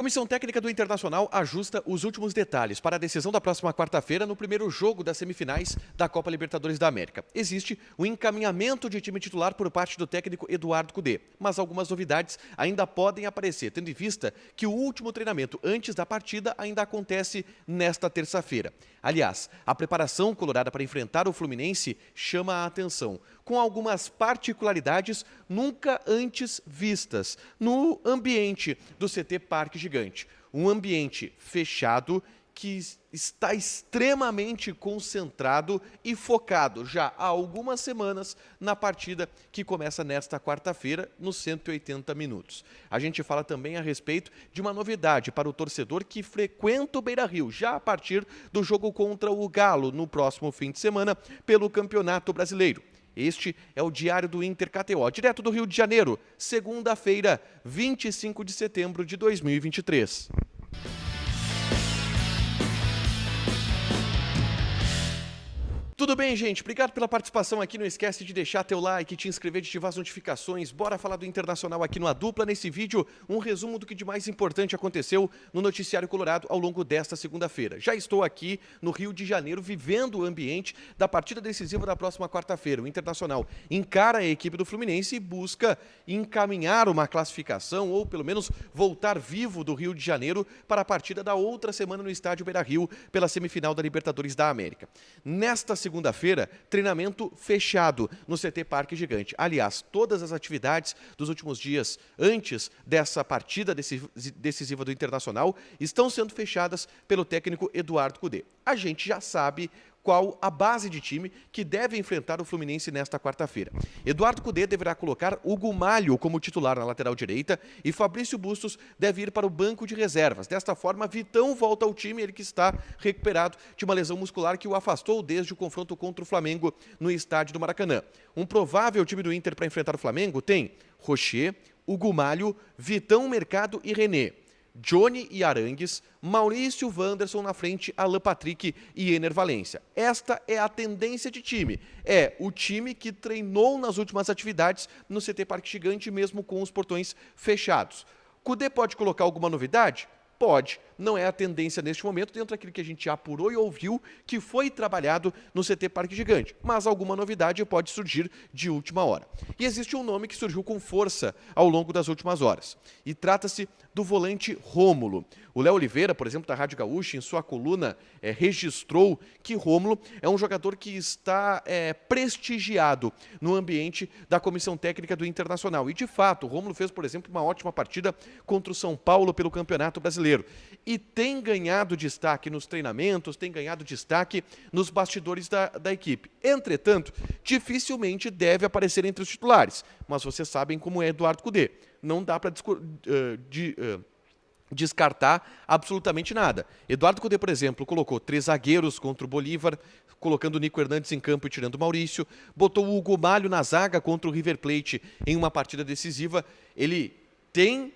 Comissão técnica do Internacional ajusta os últimos detalhes para a decisão da próxima quarta-feira no primeiro jogo das semifinais da Copa Libertadores da América. Existe um encaminhamento de time titular por parte do técnico Eduardo Cudê, mas algumas novidades ainda podem aparecer, tendo em vista que o último treinamento antes da partida ainda acontece nesta terça-feira. Aliás, a preparação colorada para enfrentar o Fluminense chama a atenção, com algumas particularidades nunca antes vistas no ambiente do CT Parque Gigante. Um ambiente fechado que está extremamente concentrado e focado já há algumas semanas na partida que começa nesta quarta-feira, nos 180 minutos. A gente fala também a respeito de uma novidade para o torcedor que frequenta o Beira-Rio, já a partir do jogo contra o Galo, no próximo fim de semana, pelo Campeonato Brasileiro. Este é o Diário do Inter KTO, direto do Rio de Janeiro, segunda-feira, 25 de setembro de 2023. Tudo bem, gente? Obrigado pela participação aqui. Não esquece de deixar teu like, te inscrever, de ativar as notificações. Bora falar do Internacional aqui no A Dupla. Nesse vídeo, um resumo do que de mais importante aconteceu no Noticiário Colorado ao longo desta segunda-feira. Já estou aqui no Rio de Janeiro, vivendo o ambiente da partida decisiva da próxima quarta-feira. O Internacional encara a equipe do Fluminense e busca encaminhar uma classificação ou, pelo menos, voltar vivo do Rio de Janeiro para a partida da outra semana no estádio Beira-Rio pela semifinal da Libertadores da América. Nesta segunda-feira, treinamento fechado no CT Parque Gigante. Aliás, todas as atividades dos últimos dias antes dessa partida decisiva do Internacional estão sendo fechadas pelo técnico Eduardo Cudê. A gente já sabe qual a base de time que deve enfrentar o Fluminense nesta quarta-feira. Eduardo Cudê deverá colocar Hugo Malho como titular na lateral direita e Fabrício Bustos deve ir para o banco de reservas. Desta forma, Vitão volta ao time, ele que está recuperado de uma lesão muscular que o afastou desde o confronto contra o Flamengo no estádio do Maracanã. Um provável time do Inter para enfrentar o Flamengo tem Rocher, Hugo Malho, Vitão Mercado e René. Johnny e Arangues, Maurício Wanderson na frente, Alan Patrick e Ener Valencia. Esta é a tendência de time. É o time que treinou nas últimas atividades no CT Parque Gigante, mesmo com os portões fechados. Cudê pode colocar alguma novidade? Pode. Não é a tendência neste momento, dentro daquilo que a gente apurou e ouviu que foi trabalhado no CT Parque Gigante. Mas alguma novidade pode surgir de última hora. E existe um nome que surgiu com força ao longo das últimas horas. E trata-se do volante Rômulo. O Léo Oliveira, por exemplo, da Rádio Gaúcha, em sua coluna, registrou que Rômulo é um jogador que está prestigiado no ambiente da comissão técnica do Internacional. E, de fato, o Rômulo fez, por exemplo, uma ótima partida contra o São Paulo pelo Campeonato Brasileiro. E tem ganhado destaque nos treinamentos, tem ganhado destaque nos bastidores da equipe. Entretanto, dificilmente deve aparecer entre os titulares. Mas vocês sabem como é Eduardo Cudê. Não dá para descartar absolutamente nada. Eduardo Cudê, por exemplo, colocou 3 zagueiros contra o Bolívar, colocando o Nico Hernandes em campo e tirando o Maurício, botou o Hugo Malho na zaga contra o River Plate em uma partida decisiva. Ele tem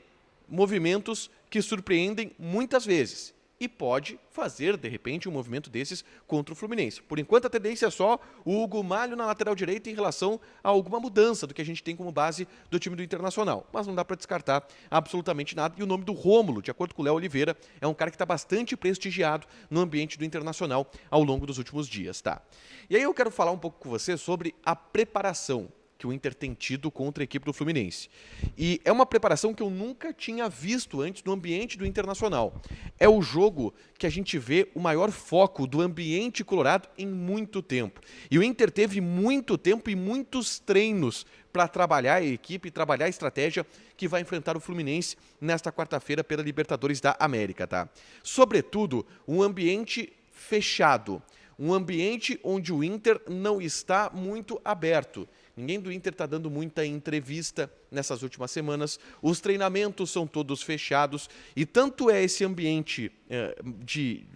movimentos que surpreendem muitas vezes e pode fazer, de repente, um movimento desses contra o Fluminense. Por enquanto, a tendência é só o Hugo Malho na lateral direita em relação a alguma mudança do que a gente tem como base do time do Internacional. Mas não dá para descartar absolutamente nada. E o nome do Rômulo, de acordo com o Léo Oliveira, é um cara que está bastante prestigiado no ambiente do Internacional ao longo dos últimos dias, tá? E aí eu quero falar um pouco com você sobre a preparação que o Inter tem tido contra a equipe do Fluminense. E é uma preparação que eu nunca tinha visto antes no ambiente do Internacional. É o jogo que a gente vê o maior foco do ambiente colorado em muito tempo. E o Inter teve muito tempo e muitos treinos para trabalhar a equipe, trabalhar a estratégia que vai enfrentar o Fluminense nesta quarta-feira pela Libertadores da América, tá? Sobretudo, um ambiente fechado. Um ambiente onde o Inter não está muito aberto. Ninguém do Inter está dando muita entrevista nessas últimas semanas. Os treinamentos são todos fechados. E tanto é esse ambiente de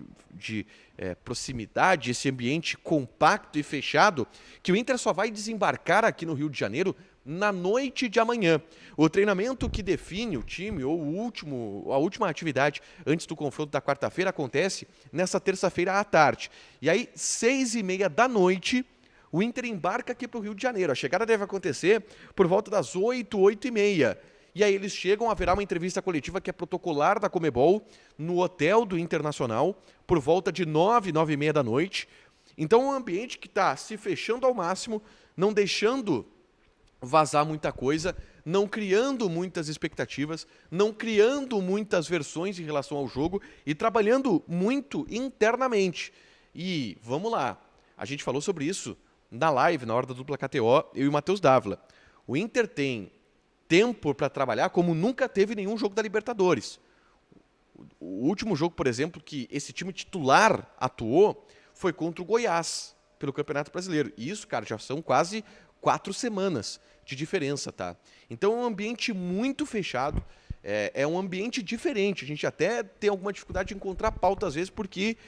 proximidade, esse ambiente compacto e fechado, que o Inter só vai desembarcar aqui no Rio de Janeiro na noite de amanhã. O treinamento que define o time, ou a última atividade antes do confronto da quarta-feira, acontece nessa terça-feira à tarde. E aí, 6h30 da noite, o Inter embarca aqui para o Rio de Janeiro. A chegada deve acontecer por volta das 8h30. E aí eles chegam, haverá uma entrevista coletiva que é protocolar da Conmebol no hotel do Internacional, por volta de 9, 9h30 da noite. Então é um ambiente que está se fechando ao máximo, não deixando vazar muita coisa, não criando muitas expectativas, não criando muitas versões em relação ao jogo e trabalhando muito internamente. E vamos lá, a gente falou sobre isso na live, na hora da dupla KTO, eu e o Matheus Dávila. O Inter tem tempo para trabalhar como nunca teve nenhum jogo da Libertadores. O último jogo, por exemplo, que esse time titular atuou foi contra o Goiás, pelo Campeonato Brasileiro. E isso, cara, já são quase 4 semanas de diferença, tá? Então é um ambiente muito fechado, é um ambiente diferente. A gente até tem alguma dificuldade de encontrar pauta às vezes, porque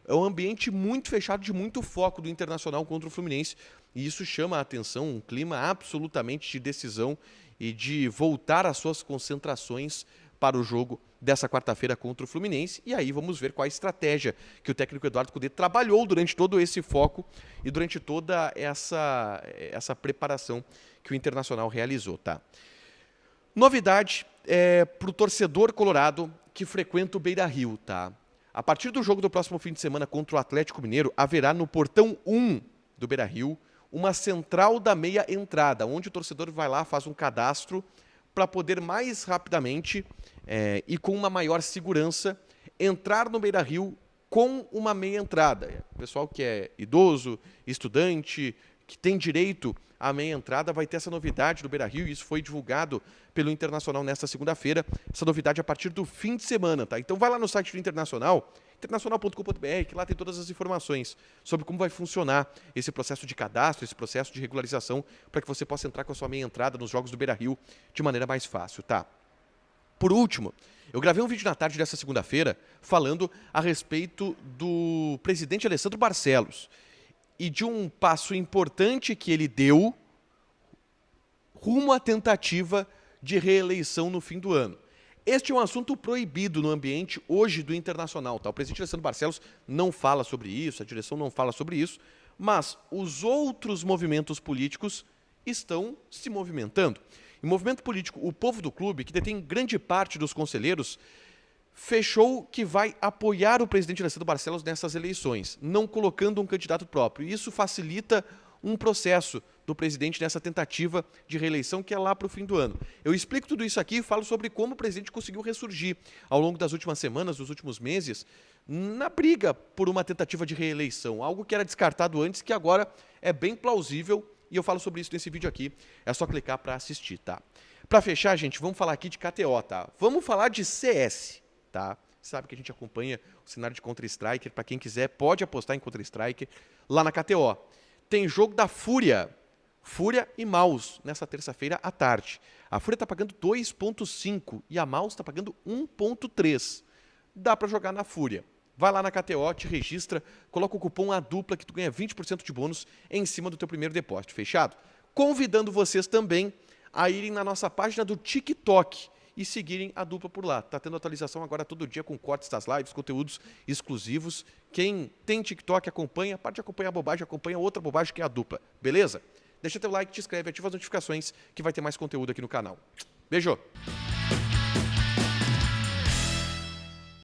é um ambiente muito fechado, de muito foco do Internacional contra o Fluminense. E isso chama a atenção, um clima absolutamente de decisão e de voltar às suas concentrações para o jogo dessa quarta-feira contra o Fluminense. E aí vamos ver qual a estratégia que o técnico Eduardo Cudê trabalhou durante todo esse foco e durante toda essa preparação que o Internacional realizou, tá? Novidade para o torcedor colorado que frequenta o Beira-Rio, tá? A partir do jogo do próximo fim de semana contra o Atlético Mineiro, haverá no portão 1 do Beira-Rio uma central da meia entrada, onde o torcedor vai lá, faz um cadastro para poder mais rapidamente e com uma maior segurança entrar no Beira-Rio com uma meia entrada. O pessoal que é idoso, estudante, que tem direito à meia entrada, vai ter essa novidade do Beira-Rio, e isso foi divulgado pelo Internacional nesta segunda-feira, essa novidade a partir do fim de semana, tá? Então vai lá no site do Internacional, internacional.com.br, que lá tem todas as informações sobre como vai funcionar esse processo de cadastro, esse processo de regularização, para que você possa entrar com a sua meia entrada nos jogos do Beira-Rio de maneira mais fácil, tá? Por último, eu gravei um vídeo na tarde dessa segunda-feira falando a respeito do presidente Alessandro Barcelos e de um passo importante que ele deu rumo à tentativa de reeleição no fim do ano. Este é um assunto proibido no ambiente hoje do Internacional, tá? O presidente Alessandro Barcelos não fala sobre isso, a direção não fala sobre isso, mas os outros movimentos políticos estão se movimentando. Em movimento político, o povo do clube, que detém grande parte dos conselheiros, fechou que vai apoiar o presidente Alessandro Barcelos nessas eleições, não colocando um candidato próprio. Isso facilita um processo do presidente nessa tentativa de reeleição que é lá para o fim do ano. Eu explico tudo isso aqui e falo sobre como o presidente conseguiu ressurgir ao longo das últimas semanas, dos últimos meses, na briga por uma tentativa de reeleição, algo que era descartado antes, que agora é bem plausível, e eu falo sobre isso nesse vídeo aqui, é só clicar para assistir, tá? Para fechar, gente, vamos falar aqui de KTO, tá? Vamos falar de CS, tá? Sabe que a gente acompanha o cenário de Counter-Strike, para quem quiser pode apostar em Counter-Strike lá na KTO. Tem jogo da Fúria e Mouse nessa terça-feira à tarde. A Fúria está pagando 2,5 e a Mouse está pagando 1,3. Dá para jogar na Fúria. Vai lá na KTO, te registra, coloca o cupom ADUPLA que tu ganha 20% de bônus em cima do teu primeiro depósito, fechado? Convidando vocês também a irem na nossa página do TikTok e seguirem a dupla por lá. Tá tendo atualização agora todo dia com cortes das lives, conteúdos exclusivos. Quem tem TikTok acompanha, para de acompanhar a bobagem, acompanha outra bobagem que é a dupla, beleza? Deixa teu like, te inscreve, ativa as notificações que vai ter mais conteúdo aqui no canal. Beijo!